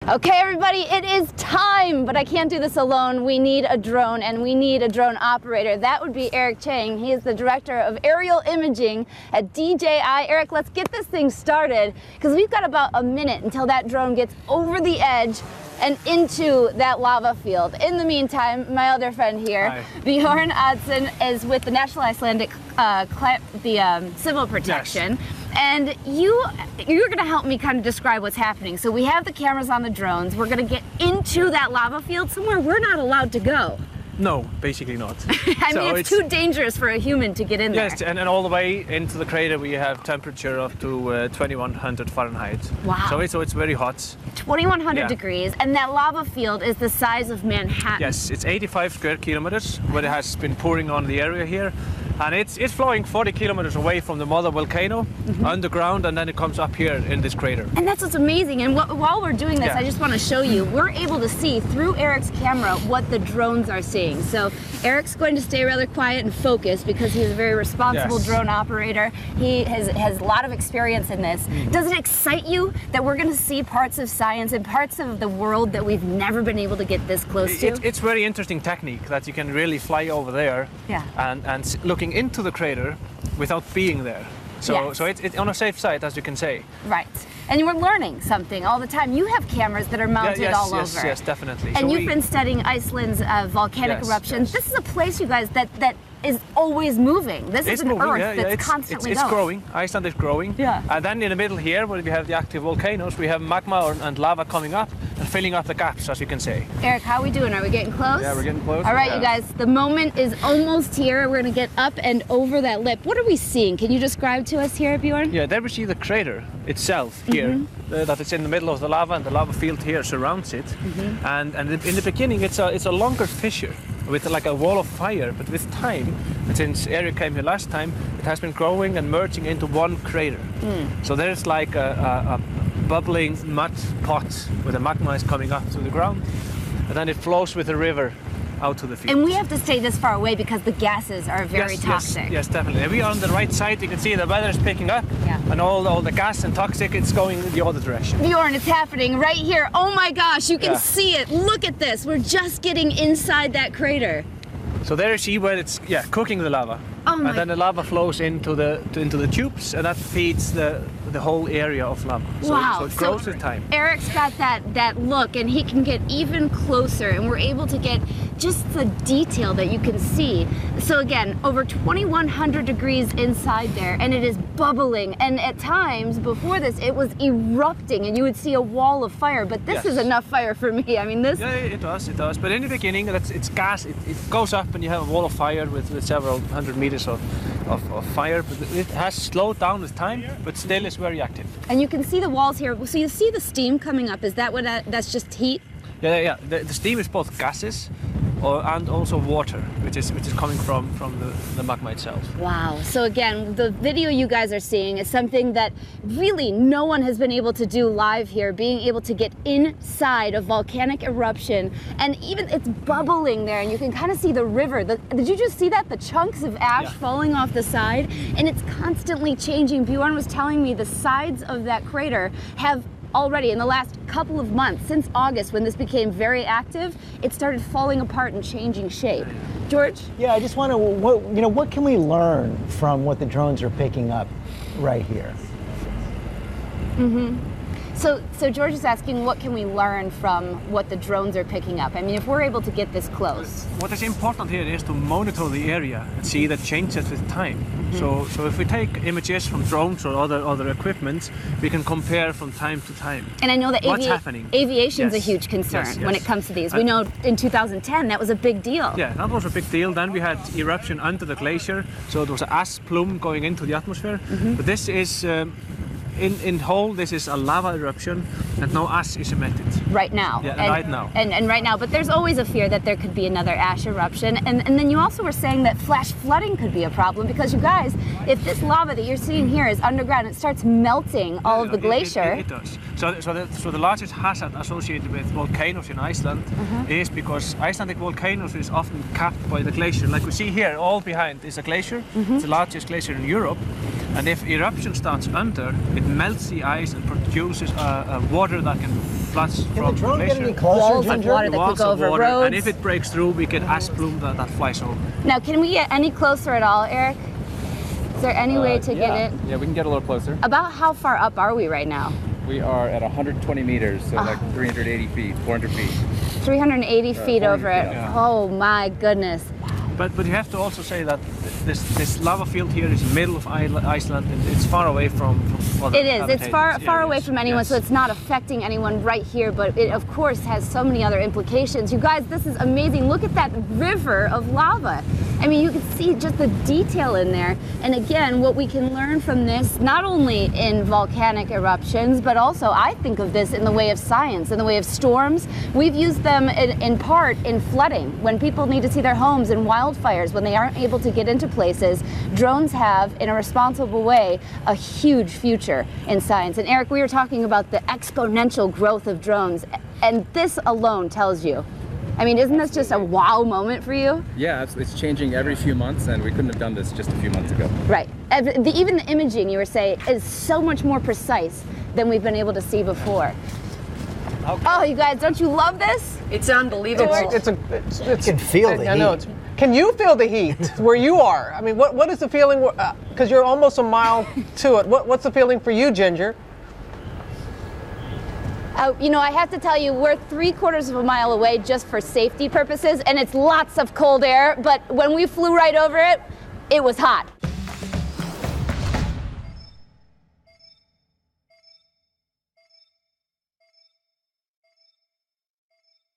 Okay, everybody, it is time, but I can't do this alone. We need a drone, and we need a drone operator. That would be Eric Cheng. He is the director of aerial imaging at DJI. Eric, let's get this thing started, because we've got about a minute until that drone gets over the edge and into that lava field. In the meantime, my other friend here, Hi. Bjorn Oddsson, is with the National Icelandic Civil Protection. Yes. And you're going to help me kind of describe what's happening. So we have the cameras on the drones. We're going to get into that lava field somewhere we're not allowed to go. No, basically not. I mean, it's too dangerous for a human to get in there. Yes, and all the way into the crater we have temperature up to 2100 Fahrenheit. Wow. So it's very hot. 2100 degrees, and that lava field is the size of Manhattan. Yes, it's 85 square kilometers, where it has been pouring on the area here. And it's flowing 40 kilometers away from the mother volcano, underground, and then it comes up here in this crater. And that's what's amazing. And while we're doing this, I just want to show you, we're able to see through Eric's camera what the drones are seeing. So Eric's going to stay rather quiet and focused because he's a very responsible drone operator. He has a lot of experience in this. Does it excite you that we're going to see parts of science and parts of the world that we've never been able to get this close to? It's very interesting technique that you can really fly over there and looking into the crater without being there. So it's on a safe side, as you can say. Right. And we're learning something all the time. You have cameras that are mounted all over. Yes, definitely. And you've been studying Iceland's volcanic eruptions. This is a place, you guys, that is always moving. This is an earth that's constantly it's growing. Iceland is growing. Yeah. And then in the middle here, where we have the active volcanoes, we have magma and lava coming up and filling up the gaps, as you can say. Eric, how are we doing? Are we getting close? Yeah, we're getting close. All right, you guys, the moment is almost here. We're going to get up and over that lip. What are we seeing? Can you describe to us here, Bjorn? Yeah, there we see the crater itself here, that it's in the middle of the lava, and the lava field here surrounds it. And in the beginning, it's a longer fissure with like a wall of fire, but with time, and since Eric came here last time, it has been growing and merging into one crater. So there's like a bubbling mud pot where the magma is coming up through the ground, and then it flows with the river out to the field. And we have to stay this far away because the gases are very toxic. Yes, definitely. And we are on the right side. You can see the weather is picking up, and all the gas and toxic, it's going the other direction. Bjorn, it's happening right here. Oh my gosh, you can see it. Look at this. We're just getting inside that crater. So there you see where it's cooking the lava. And then the lava flows into the tubes, and that feeds the whole area of lava. So it grows with time. Eric's got that look, and he can get even closer, and we're able to get just the detail that you can see. So again, over 2100 degrees inside there, and it is bubbling. And at times before this, it was erupting, and you would see a wall of fire. But this is enough fire for me. I mean, this. Yeah, it does. But in the beginning, it's gas. It goes up, and you have a wall of fire with several hundred meters of fire. But it has slowed down with time, but still is very active. And you can see the walls here. So you see the steam coming up. Is that what that's just heat? Yeah. The steam is both gases and also water, which is coming from the magma itself. Wow. So again, the video you guys are seeing is something that really no one has been able to do live here, being able to get inside a volcanic eruption, and even it's bubbling there, and you can kind of see the river. Did you just see that? The chunks of ash falling off the side, and it's constantly changing. Bjorn was telling me the sides of that crater have already, in the last couple of months, since August when this became very active, it started falling apart and changing shape. George? Yeah, I just want to, what can we learn from what the drones are picking up right here? So George is asking, what can we learn from what the drones are picking up? I mean, if we're able to get this close. What is important here is to monitor the area and see that changes with time. So if we take images from drones or other equipment, we can compare from time to time. And I know that what's happening. Aviation's a huge concern when it comes to these. We know in 2010 that was a big deal. Yeah, that was a big deal. Then we had eruption under the glacier, so there was an ash plume going into the atmosphere. But this is in whole, this is a lava eruption, and no ash is emitted. Right now. Yeah, right now. And right now, but there's always a fear that there could be another ash eruption. And then you also were saying that flash flooding could be a problem, because you guys, if this lava that you're seeing here is underground, it starts melting all of the glacier. It does. So the largest hazard associated with volcanoes in Iceland is because Icelandic volcanoes is often capped by the glacier. Like we see here, all behind is a glacier. It's the largest glacier in Europe. And if eruption starts under, it melts the ice and produces water that can floods Can from the drone get glacier. any closer, Walls of Ginger? water that could Walls go of over water, roads. and if it breaks through, we get ash plume that flies over. Now, can we get any closer at all, Eric? Is there any way to get it? Yeah, we can get a little closer. About how far up are we right now? We are at 120 meters, so like 380 feet, 400 feet. 380 feet 400 over it. feet, yeah. Oh my goodness. But you have to also say that this lava field here is middle of Iceland, and it's far away from other It is. It's far habitated far away areas. from anyone, Yes. so it's not affecting anyone right here. But it, of course, has so many other implications. You guys, this is amazing. Look at that river of lava. I mean, you can see just the detail in there. And again, what we can learn from this, not only in volcanic eruptions, but also I think of this in the way of science, in the way of storms. We've used them in part in flooding. When people need to see their homes in wildfires, when they aren't able to get into places, drones have, in a responsible way, a huge future in science. And Eric, we were talking about the exponential growth of drones, and this alone tells you. I mean, isn't this just a wow moment for you? Yeah, it's changing every few months, and we couldn't have done this just a few months ago. Right. Even the imaging, you were saying, is so much more precise than we've been able to see before. Okay. Oh, you guys, don't you love this? It's unbelievable. It's You can feel the I know. heat. Can you feel the heat where you are? I mean, what is the feeling? Because you're almost a mile to it. What's the feeling for you, Ginger? You know, I have to tell you, we're 3/4 of a mile away just for safety purposes, and it's lots of cold air, but when we flew right over it, it was hot.